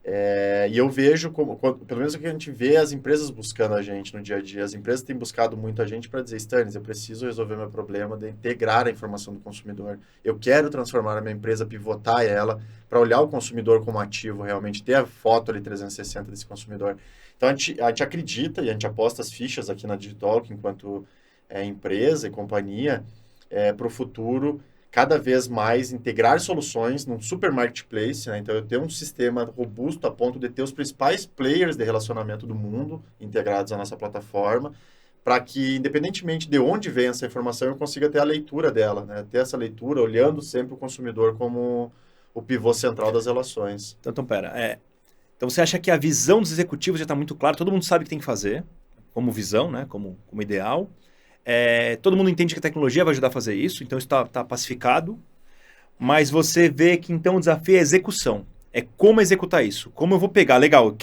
e eu vejo, pelo menos o que a gente vê, as empresas buscando a gente no dia a dia. As empresas têm buscado muito a gente para dizer, Stanley, eu preciso resolver meu problema de integrar a informação do consumidor. Eu quero transformar a minha empresa, pivotar ela, para olhar o consumidor como ativo, realmente ter a foto ali 360 desse consumidor. Então, a gente acredita e a gente aposta as fichas aqui na Digitalk, enquanto empresa e companhia, para o futuro, cada vez mais integrar soluções num super marketplace, né? Então, eu tenho um sistema robusto a ponto de ter os principais players de relacionamento do mundo integrados à nossa plataforma, para que, independentemente de onde vem essa informação, eu consiga ter a leitura dela, né? Ter essa leitura olhando sempre o consumidor como o pivô central das relações. Então pera, então você acha que a visão dos executivos já está muito clara, todo mundo sabe o que tem que fazer, como visão, né? Como ideal. Todo mundo entende que a tecnologia vai ajudar a fazer isso, então isso está pacificado, mas você vê que então o desafio é a execução. É como executar isso. Como eu vou pegar, legal,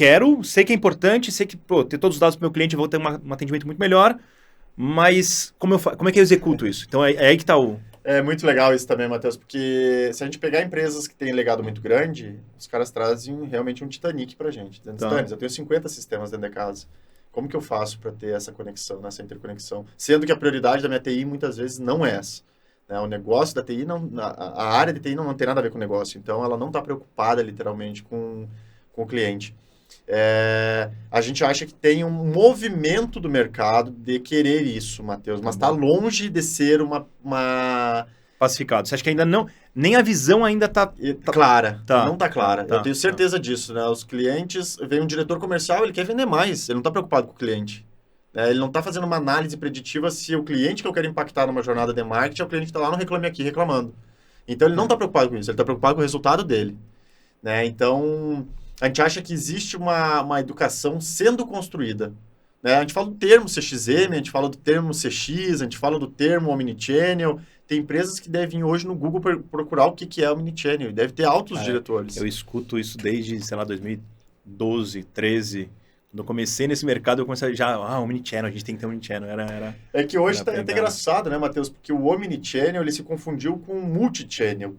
sei que é importante, sei que ter todos os dados do meu cliente eu vou ter um atendimento muito melhor, mas como é que eu executo isso? Então é aí que está o... É muito legal isso também, Matheus, porque se a gente pegar empresas que têm legado muito grande, os caras trazem realmente um Titanic pra gente. Eu tenho 50 sistemas dentro da casa. Como que eu faço para ter essa conexão, essa interconexão? Sendo que a prioridade da minha TI muitas vezes não é essa. Né? O negócio da TI, a área de TI não tem nada a ver com o negócio. Então, ela não está preocupada, literalmente, com o cliente. A gente acha que tem um movimento do mercado de querer isso, Matheus. Mas está longe de ser uma... Pacificado. Você acha que ainda não... Nem a visão ainda está clara. Não está clara. Eu tenho certeza disso, né? Os clientes... Vem um diretor comercial, ele quer vender mais. Ele não está preocupado com o cliente. Ele não está fazendo uma análise preditiva se o cliente que eu quero impactar numa jornada de marketing é o cliente que está lá no Reclame Aqui reclamando. Então, ele não está preocupado com isso. Ele está preocupado com o resultado dele. né? Então, a gente acha que existe uma educação sendo construída, né? A gente fala do termo CXM, a gente fala do termo CX, a gente fala do termo Omnichannel. Tem empresas que devem hoje no Google procurar o que é Omnichannel, e deve ter altos diretores. Eu escuto isso desde, sei lá, 2012, 13. Quando eu comecei nesse mercado, eu comecei já, Omnichannel, a gente tem que ter Omnichannel. É que hoje tá até engraçado, né, Matheus? Porque o Omnichannel, ele se confundiu com o Multichannel.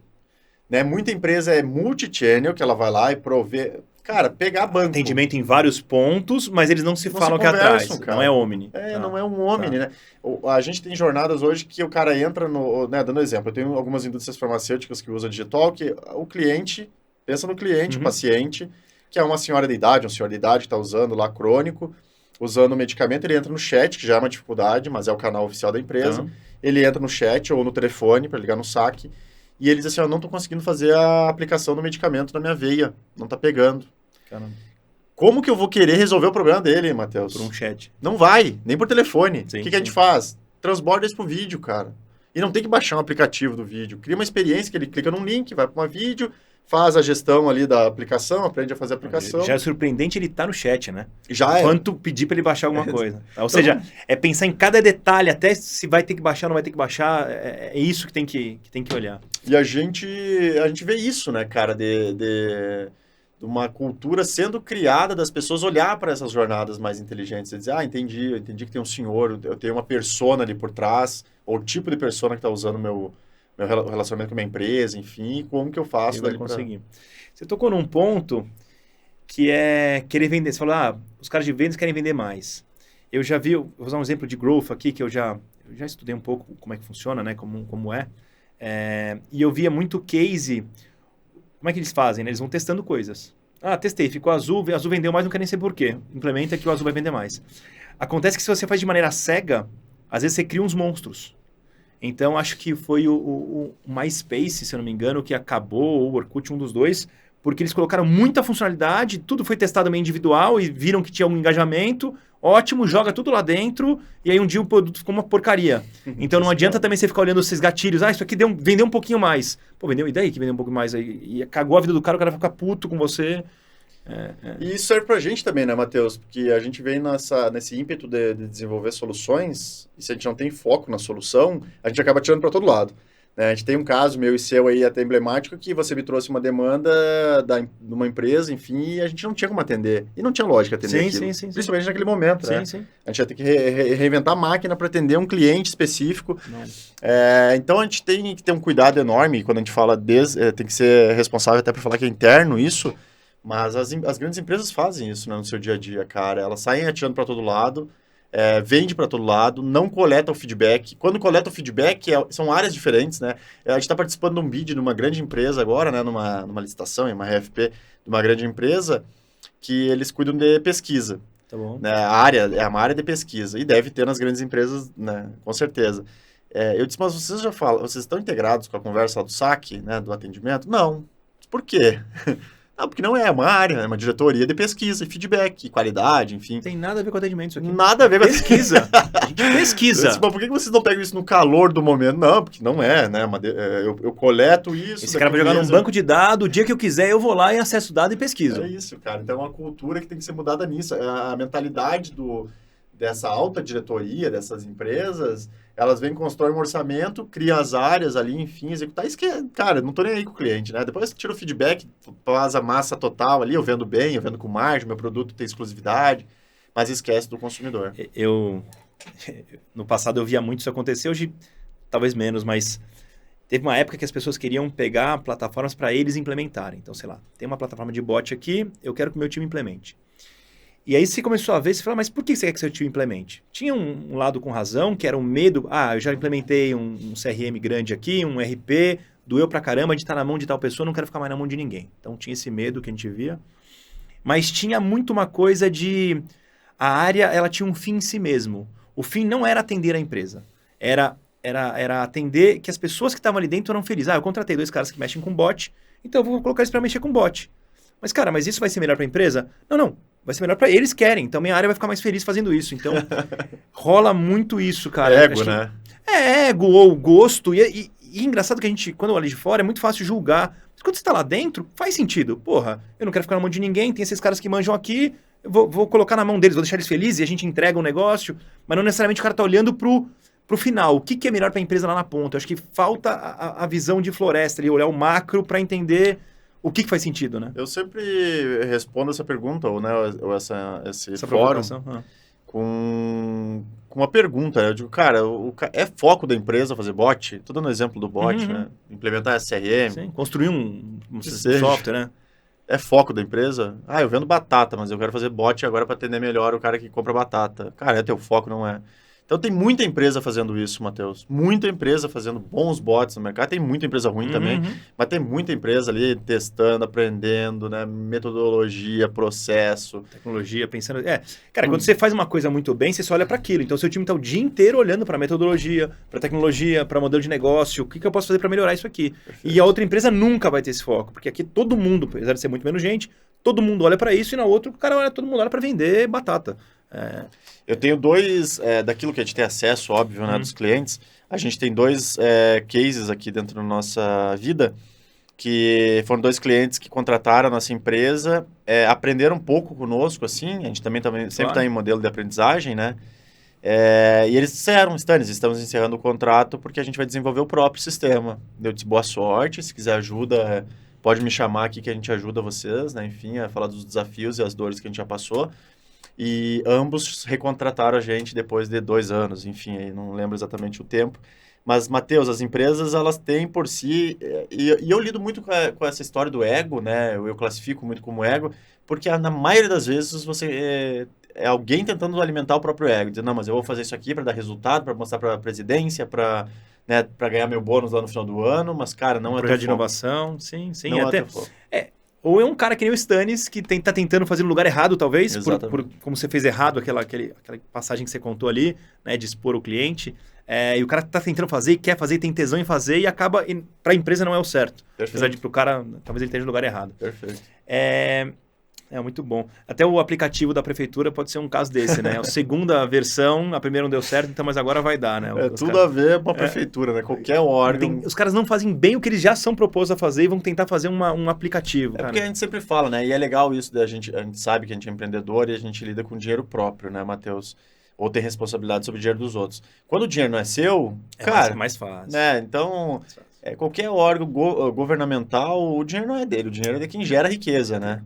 Né? Muita empresa é Multichannel, que ela vai lá e provê... Cara, pegar banco. Atendimento em vários pontos, mas eles não se falam aqui atrás. Cara. Não é Omni. Não é um Omni, né? A gente tem jornadas hoje que o cara entra no... Né, dando exemplo, eu tenho algumas indústrias farmacêuticas que usam digital, que o cliente, pensa no cliente, paciente, que é uma senhora de idade, um senhor de idade que está usando lá crônico, usando o medicamento, ele entra no chat, que já é uma dificuldade, mas é o canal oficial da empresa. Ele entra no chat ou no telefone para ligar no saque. E eles assim, eu não estou conseguindo fazer a aplicação do medicamento na minha veia. Não está pegando. Caramba. Como que eu vou querer resolver o problema dele, Matheus? Por um chat. Não vai, nem por telefone. Sim, o que a gente faz? Transborda isso pro vídeo, cara. E não tem que baixar um aplicativo do vídeo. Cria uma experiência que ele clica num link, vai para um vídeo, faz a gestão ali da aplicação, aprende a fazer a aplicação. Já é surpreendente ele estar no chat, né? Já é. Quanto pedir para ele baixar alguma coisa. Ou seja, é pensar em cada detalhe, até se vai ter que baixar ou não vai ter que baixar, é isso que tem que olhar. E a gente vê isso, né, cara, de uma cultura sendo criada das pessoas olhar para essas jornadas mais inteligentes e dizer, eu entendi que tem um senhor, eu tenho uma persona ali por trás, ou o tipo de persona que está usando meu relacionamento com a minha empresa, enfim, como que eu faço dali conseguir. Você tocou num ponto que é querer vender. Você falou, os caras de vendas querem vender mais. Eu já vi, vou usar um exemplo de growth aqui, que eu já estudei um pouco como é que funciona, né, como é. E eu via muito case. Como é que eles fazem? Né? Eles vão testando coisas. Testei, ficou azul vendeu mais, não quero nem saber por quê. Implementa que o azul vai vender mais. Acontece que se você faz de maneira cega, às vezes você cria uns monstros. Então, acho que foi o MySpace, se eu não me engano, que acabou, ou o Orkut, um dos dois, porque eles colocaram muita funcionalidade, tudo foi testado meio individual e viram que tinha um engajamento, ótimo, joga tudo lá dentro, e aí um dia o produto ficou uma porcaria. Então não adianta também você ficar olhando esses gatilhos, isso aqui vendeu um pouquinho mais. Pô, vendeu, e daí que vendeu um pouco mais? E cagou a vida do cara, o cara vai ficar puto com você. E isso serve pra gente também, né, Matheus? Porque a gente vem nesse ímpeto de desenvolver soluções, e se a gente não tem foco na solução, a gente acaba tirando para todo lado. Né? A gente tem um caso meu e seu aí até emblemático que você me trouxe uma demanda de uma empresa, enfim, e a gente não tinha como atender. E não tinha lógica atender aquilo. Sim. Principalmente naquele momento, né? Sim. A gente ia ter que reinventar a máquina para atender um cliente específico. Então, a gente tem que ter um cuidado enorme quando a gente fala tem que ser responsável até para falar que é interno isso, mas as grandes empresas fazem isso, né, no seu dia a dia, cara. Elas saem atirando para todo lado, vende para todo lado, não coleta o feedback. Quando coleta o feedback, são áreas diferentes, né? A gente está participando de um bid numa grande empresa agora, né, numa licitação, em uma RFP de uma grande empresa, que eles cuidam de pesquisa. Tá bom. Né? A área é uma área de pesquisa, e deve ter nas grandes empresas, né, com certeza. Eu disse, mas vocês estão integrados com a conversa do saque, né, do atendimento? Não. Por quê? Não, porque não é uma área, é uma diretoria de pesquisa e feedback, e qualidade, enfim. Tem nada a ver com atendimento isso aqui. Nada a ver com pesquisa. A gente pesquisa. Mas por que vocês não pegam isso no calor do momento? Não, porque não é, né? Eu coleto isso. Esse cara vai jogar num banco de dados, o dia que eu quiser eu vou lá e acesso o dado e pesquiso. É isso, cara. Então é uma cultura que tem que ser mudada nisso. A mentalidade dessa alta diretoria, dessas empresas, elas vêm, constroem um orçamento, criam as áreas ali, enfim, executar. Isso que cara, não tô nem aí com o cliente, né? Depois tira o feedback, faz a massa total ali, eu vendo bem, eu vendo com margem, meu produto tem exclusividade, mas esquece do consumidor. No passado eu via muito isso acontecer, hoje talvez menos, mas teve uma época que as pessoas queriam pegar plataformas para eles implementarem. Então, sei lá, tem uma plataforma de bot aqui, eu quero que o meu time implemente. E aí você começou a ver, você falou, mas por que você quer que seu time implemente? Tinha um lado com razão, que era um medo, eu já implementei um CRM grande aqui, um RP, doeu pra caramba de estar na mão de tal pessoa, não quero ficar mais na mão de ninguém. Então tinha esse medo que a gente via. Mas tinha muito uma coisa de... A área, ela tinha um fim em si mesmo. O fim não era atender a empresa. Era atender que as pessoas que estavam ali dentro eram felizes. Eu contratei 2 caras que mexem com bot, então eu vou colocar eles para mexer com bot. Mas, cara, isso vai ser melhor para a empresa? Não. Vai ser melhor para eles querem. Então, minha área vai ficar mais feliz fazendo isso. Então, rola muito isso, cara. Ego, né? Ego ou gosto. E engraçado que a gente, quando olha de fora, é muito fácil julgar. Quando você tá lá dentro, faz sentido. Porra, eu não quero ficar na mão de ninguém, tem esses caras que manjam aqui, eu vou colocar na mão deles, vou deixar eles felizes e a gente entrega um negócio, mas não necessariamente o cara tá olhando pro final. O que é melhor para a empresa lá na ponta? Eu acho que falta a visão de floresta, ali, olhar o macro para entender o que faz sentido, né? Eu sempre respondo essa pergunta, ou, né, ou esse Essa fórum, provocação. com uma pergunta. Eu digo, cara, é foco da empresa fazer bot? Tô dando exemplo do bot, né? Implementar SRM. Sim, construir um seja. software, né? É foco da empresa? Eu vendo batata, mas eu quero fazer bot agora para atender melhor o cara que compra batata. Cara, é teu foco, não é? Então tem muita empresa fazendo isso, Matheus. Muita empresa fazendo bons bots no mercado. Tem muita empresa ruim também, mas tem muita empresa ali testando, aprendendo, né? Metodologia, processo. Tecnologia, pensando... Cara, quando você faz uma coisa muito bem, você só olha para aquilo. Então, seu time está o dia inteiro olhando para metodologia, para tecnologia, para modelo de negócio. O que eu posso fazer para melhorar isso aqui? Perfeito. E a outra empresa nunca vai ter esse foco, porque aqui todo mundo, apesar de ser muito menos gente, todo mundo olha para isso e na outra todo mundo olha para vender batata. Eu tenho dois, daquilo que a gente tem acesso, óbvio, né, dos clientes, a gente tem dois cases aqui dentro da nossa vida, que foram dois clientes que contrataram a nossa empresa, aprenderam um pouco conosco, assim, a gente também sempre está em modelo de aprendizagem, né? E eles disseram, Stannis, estamos encerrando o contrato porque a gente vai desenvolver o próprio sistema. Eu disse, boa sorte, se quiser ajuda, pode me chamar aqui que a gente ajuda vocês, né? Enfim, a falar dos desafios e as dores que a gente já passou. E ambos recontrataram a gente depois de 2 anos, enfim, aí não lembro exatamente o tempo. Mas, Matheus, as empresas, elas têm por si... E eu lido muito com essa história do ego, né? Eu classifico muito como ego, porque na maioria das vezes você é alguém tentando alimentar o próprio ego. Dizendo, não, mas eu vou fazer isso aqui para dar resultado, para mostrar para a presidência, para ganhar meu bônus lá no final do ano, mas, cara, não é projeto de inovação, sim. Não até foco. Ou é um cara que nem o Stannis, que tá tentando fazer no lugar errado, talvez, por como você fez errado, aquela passagem que você contou ali, né, de expor o cliente. E o cara tá tentando fazer, quer fazer, tem tesão em fazer e acaba... Para a empresa não é o certo. Perfeito. Apesar de pro cara, talvez ele esteja no lugar errado. Perfeito. Muito bom. Até o aplicativo da prefeitura pode ser um caso desse, né? A segunda versão, a primeira não deu certo, então mas agora vai dar, né? A ver com a prefeitura, né? Qualquer órgão... Os caras não fazem bem o que eles já são propostos a fazer e vão tentar fazer um aplicativo. Porque a gente sempre fala, né? E é legal isso, a gente sabe que a gente é empreendedor e a gente lida com dinheiro próprio, né, Matheus? Ou tem responsabilidade sobre o dinheiro dos outros. Quando o dinheiro não é seu, cara... É mais fácil. Né? Então... qualquer órgão governamental, o dinheiro não é dele, o dinheiro é de quem gera riqueza, né?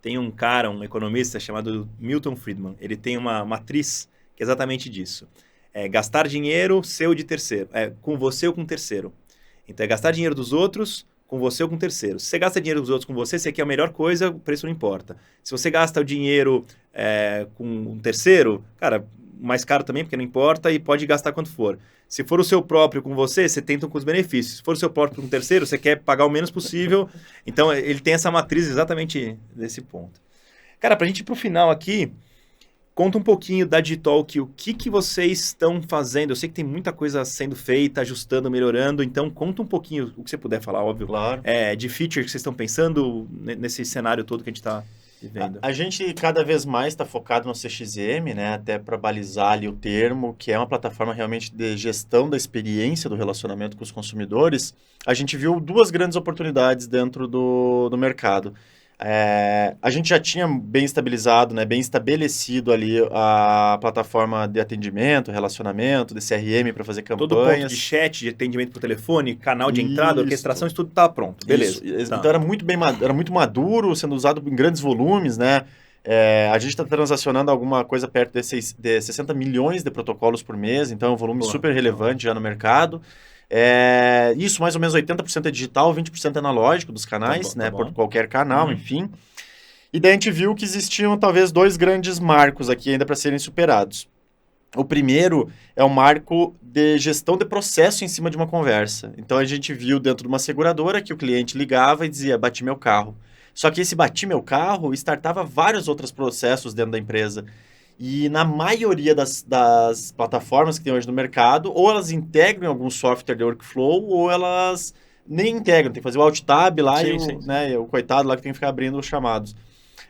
Tem um cara, um economista chamado Milton Friedman. Ele tem uma matriz que é exatamente disso. Gastar dinheiro seu de terceiro. Com você ou com terceiro. Então, gastar dinheiro dos outros com você ou com terceiro. Se você gasta dinheiro dos outros com você, você quer a melhor coisa, o preço não importa. Se você gasta o dinheiro com um terceiro, cara, mais caro também, porque não importa, e pode gastar quanto for. Se for o seu próprio com você, você tenta com os benefícios. Se for o seu próprio com terceiro, você quer pagar o menos possível. Então, ele tem essa matriz exatamente desse ponto. Cara, pra gente ir pro final aqui, conta um pouquinho da Digitalk, o que vocês estão fazendo. Eu sei que tem muita coisa sendo feita, ajustando, melhorando, então conta um pouquinho, o que você puder falar, óbvio. Claro. De feature que vocês estão pensando nesse cenário todo que a gente está vivendo. A gente cada vez mais está focado no CXM, né? Até para balizar ali o termo, que é uma plataforma realmente de gestão da experiência do relacionamento com os consumidores. A gente viu 2 grandes oportunidades dentro do mercado. A gente já tinha bem estabilizado, né, bem estabelecido ali a plataforma de atendimento, relacionamento, de CRM para fazer campanhas. Todo ponto de chat, de atendimento por telefone, canal de entrada, orquestração, isso tudo estava pronto. Beleza. Tá. Então era muito maduro, sendo usado em grandes volumes, né? A gente está transacionando alguma coisa perto de 60 milhões de protocolos por mês, então é um volume super relevante já no mercado. Isso, mais ou menos 80% é digital, 20% é analógico dos canais, né? Por qualquer canal, enfim. E daí a gente viu que existiam talvez 2 grandes marcos aqui ainda para serem superados. O primeiro é o marco de gestão de processo em cima de uma conversa. Então a gente viu dentro de uma seguradora que o cliente ligava e dizia, bati meu carro. Só que esse bati meu carro startava vários outros processos dentro da empresa. E na maioria das plataformas que tem hoje no mercado, ou elas integram algum software de workflow, ou elas nem integram. Tem que fazer o alt tab lá e o coitado lá que tem que ficar abrindo os chamados.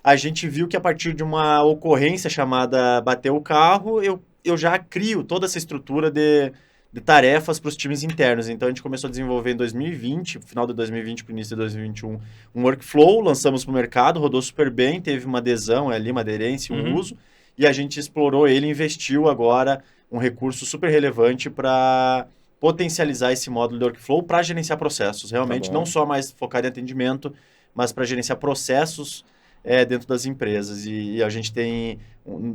A gente viu que a partir de uma ocorrência chamada bater o carro, eu já crio toda essa estrutura de de tarefas para os times internos. Então, a gente começou a desenvolver em 2020, final de 2020 para o início de 2021, um workflow, lançamos para o mercado, rodou super bem, teve uma adesão ali, uma aderência, um uso, e a gente explorou ele e investiu agora um recurso super relevante para potencializar esse módulo de workflow para gerenciar processos. Realmente, não só mais focado em atendimento, mas para gerenciar processos dentro das empresas. E a gente tem,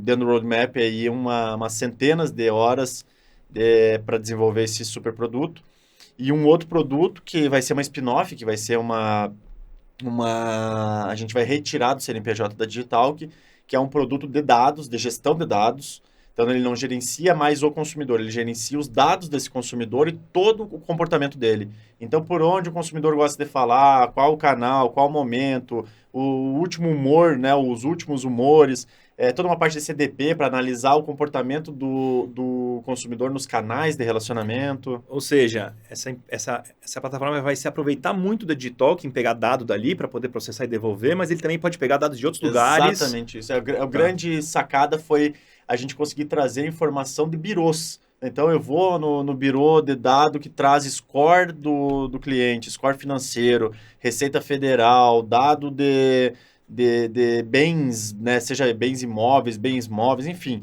dentro do roadmap, aí umas centenas de horas para desenvolver esse super produto. E um outro produto que vai ser uma spin-off, que vai ser a gente vai retirar do CNPJ da Digitalk, que é um produto de dados, de gestão de dados. Então, ele não gerencia mais o consumidor, ele gerencia os dados desse consumidor e todo o comportamento dele. Então, por onde o consumidor gosta de falar, qual o canal, qual o momento, o último humor, né, os últimos humores, toda uma parte de CDP para analisar o comportamento do consumidor nos canais de relacionamento. Ou seja, essa plataforma vai se aproveitar muito da Digitalk em pegar dado dali para poder processar e devolver, mas ele também pode pegar dados de outros lugares. Exatamente isso. A grande sacada foi a gente conseguir trazer informação de birôs. Então, eu vou no birô de dado que traz score do cliente, score financeiro, Receita Federal, dado de bens, né? Seja bens imóveis, bens móveis, enfim.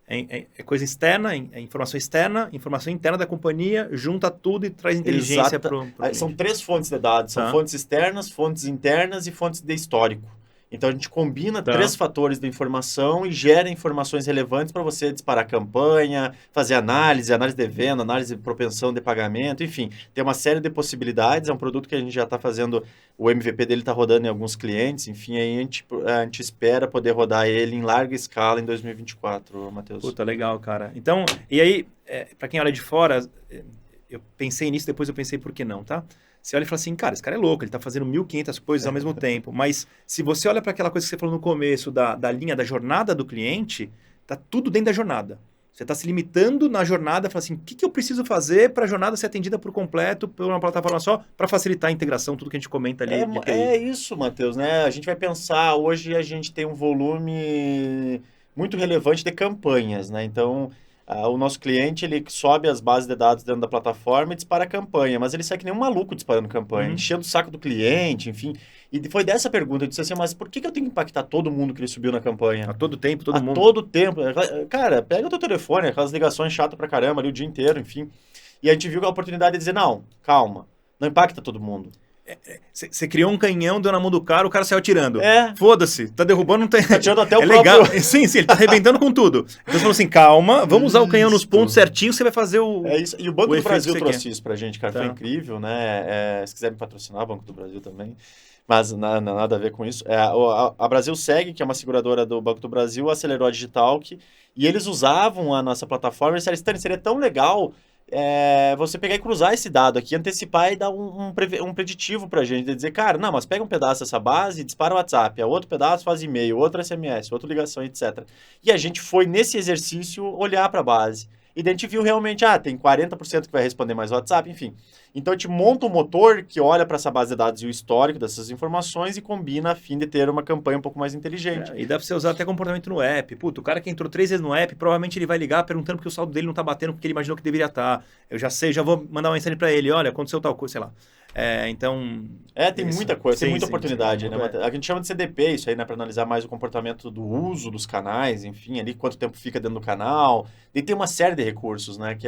É coisa externa, é informação interna da companhia, junta tudo e traz inteligência para o cliente. São 3 fontes de dados, são fontes externas, fontes internas e fontes de histórico. Então, a gente combina 3 fatores de informação e gera informações relevantes para você disparar campanha, fazer análise de venda, análise de propensão de pagamento, enfim. Tem uma série de possibilidades, é um produto que a gente já está fazendo, o MVP dele está rodando em alguns clientes, enfim, aí a gente espera poder rodar ele em larga escala em 2024, Matheus. Puta, legal, cara. Então, e aí, para quem olha de fora, eu pensei nisso, depois eu pensei por que não, tá? Você olha e fala assim, cara, esse cara é louco, ele está fazendo 1.500 coisas ao mesmo tempo. Mas se você olha para aquela coisa que você falou no começo, da linha da jornada do cliente, tá tudo dentro da jornada. Você está se limitando na jornada, fala assim, o que eu preciso fazer para a jornada ser atendida por completo, por uma plataforma só, para facilitar a integração, tudo que a gente comenta ali. É isso, Matheus, né? A gente vai pensar, hoje a gente tem um volume muito relevante de campanhas, né? Então, o nosso cliente, ele sobe as bases de dados dentro da plataforma e dispara a campanha, mas ele sai que nem um maluco disparando campanha, enchendo o saco do cliente, enfim. E foi dessa pergunta, eu disse assim, mas por que eu tenho que impactar todo mundo que ele subiu na campanha? A todo tempo, todo mundo. A todo tempo. Cara, pega o teu telefone, aquelas ligações chatas pra caramba ali o dia inteiro, enfim. E a gente viu a oportunidade de dizer, não, calma, não impacta todo mundo. Você criou um canhão, deu na mão do cara, o cara saiu atirando. É. Foda-se, tá derrubando, não tem... Tá tirando até o é próprio... legal. Sim, ele tá arrebentando com tudo. Então você falou assim, calma, vamos usar o canhão nos pontos certinho, você vai fazer o... É isso. E o Banco do Brasil trouxe isso pra gente, cara. Foi incrível, né? Se quiser me patrocinar, o Banco do Brasil também. Mas nada a ver com isso. A Brasil Segue, que é uma seguradora do Banco do Brasil, acelerou a Digitalk e eles usavam a nossa plataforma e disseram, Stani, seria tão legal você pegar e cruzar esse dado aqui, antecipar e dar um preditivo pra gente, de dizer, cara, não, mas pega um pedaço dessa base e dispara o WhatsApp, outro pedaço faz e-mail, outro SMS, outra ligação, etc. E a gente foi, nesse exercício, olhar para a base. E daí a gente viu realmente, tem 40% que vai responder mais WhatsApp, enfim. Então, a gente monta um motor que olha para essa base de dados e o histórico dessas informações e combina a fim de ter uma campanha um pouco mais inteligente. E dá para você usar até comportamento no app. Puta, o cara que entrou 3 vezes no app, provavelmente ele vai ligar perguntando porque o saldo dele não está batendo porque ele imaginou que deveria estar. Eu já sei, já vou mandar uma mensagem para ele, olha, aconteceu tal coisa, sei lá. Então... tem muita coisa, tem muita oportunidade, né? A gente chama de CDP isso aí, né? Para analisar mais o comportamento do uso dos canais, enfim, ali quanto tempo fica dentro do canal. E tem uma série de recursos, né? Que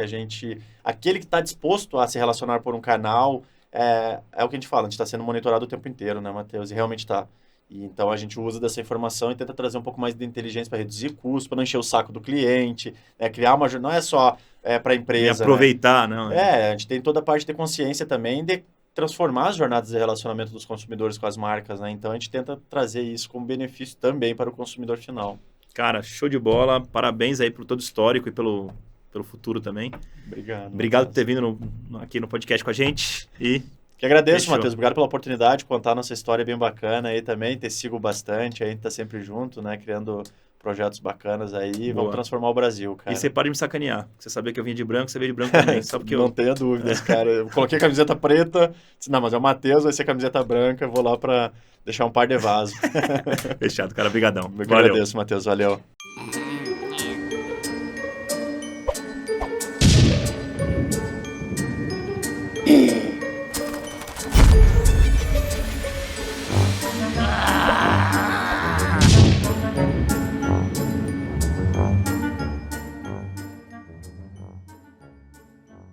aquele que está disposto a se relacionar por um canal, é o que a gente fala, a gente está sendo monitorado o tempo inteiro, né, Matheus? E realmente está. Então, a gente usa dessa informação e tenta trazer um pouco mais de inteligência para reduzir custos, para não encher o saco do cliente, criar uma... Não é só para a empresa, e aproveitar, né? Não. A gente tem toda a parte de consciência também de transformar as jornadas de relacionamento dos consumidores com as marcas, né? Então, a gente tenta trazer isso como benefício também para o consumidor final. Cara, show de bola. Parabéns aí por todo o histórico e pelo futuro também. Obrigado por ter vindo aqui no podcast com a gente. Que agradeço, Matheus. Obrigado pela oportunidade de contar a nossa história bem bacana aí também. Te sigo bastante, a gente tá sempre junto, né? Criando projetos bacanas aí. Vamos transformar o Brasil, cara. E você para de me sacanear. Você sabia que eu vinha de branco, você veio de branco também. Só porque não tenha dúvidas, cara. Eu coloquei a camiseta preta. Disse, não, mas é o Matheus, vai ser camiseta branca. Eu vou lá para deixar um par de vaso. Fechado, cara. Obrigadão. Eu agradeço, Matheus. Valeu. abraço.